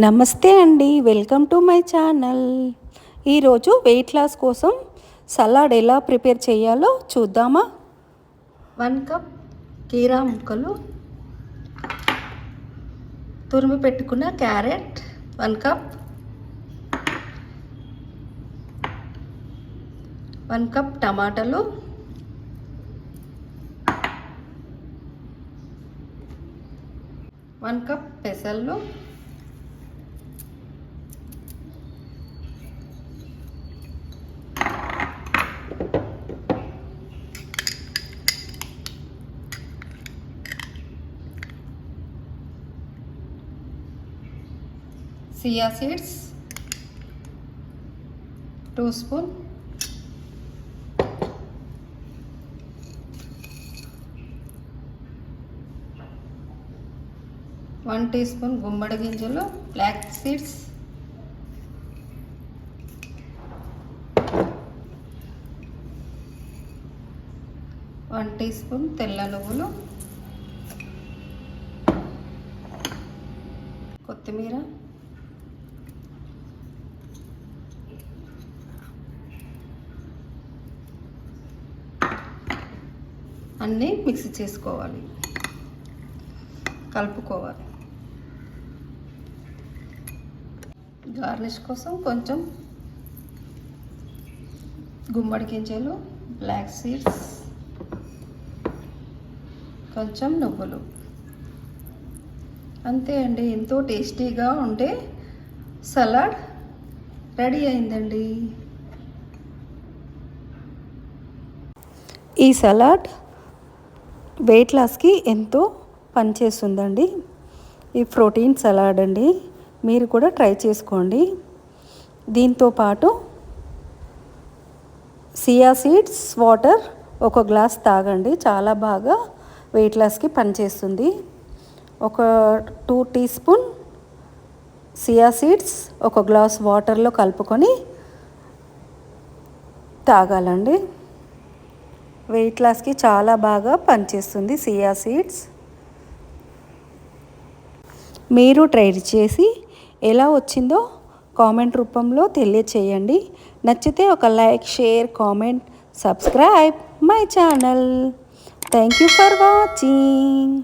నమస్తే అండి, welcome to my channel. ఈరోజు వెయిట్ లాస్ కోసం సలాడ్ ఎలా ప్రిపేర్ చేయాలో చూద్దామా. 1 కప్ కీరా ముక్కలు, తురిమి పెట్టుకున్న క్యారెట్ 1 కప్, 1 కప్ టమాటాలు, 1 కప్ పెసళ్ళు, 2 chia seeds 2 spoon, 1 teaspoon గుమ్మడి గింజలు బ్లాక్ సీడ్స్, 1 టీ స్పూన్ తెల్ల నువ్వులు, కొత్తిమీర, అన్నీ మిక్సీ చేసుకోవాలి, కలుపుకోవాలి. గార్నిష్ కోసం కొంచెం గుమ్మడి గింజలు బ్లాక్ సీడ్స్, కొంచెం నువ్వులు. అంతే అండి, ఎంతో టేస్టీగా ఉండే సలాడ్ రెడీ అయిందండి. ఈ సలాడ్ వెయిట్ లాస్కి ఎంతో పనిచేస్తుందండి. ఈ ప్రోటీన్ సలాడ్ అండి, మీరు కూడా ట్రై చేసుకోండి. దీంతో పాటు చియా సీడ్స్ వాటర్ 1 గ్లాస్ తాగండి, చాలా బాగా వెయిట్ లాస్కి పనిచేస్తుంది. ఒక 2 teaspoon chia seeds 1 glass వాటర్లో కలుపుకొని తాగాలండి. వెయిట్ లాస్కి చాలా బాగా పనిచేస్తుంది చియా సీడ్స్. మీరు ట్రై చేసి ఎలా వచ్చిందో కామెంట్ రూపంలో తెలియచేయండి. నచ్చితే ఒక like, share, comment, subscribe my channel. Thank you for watching.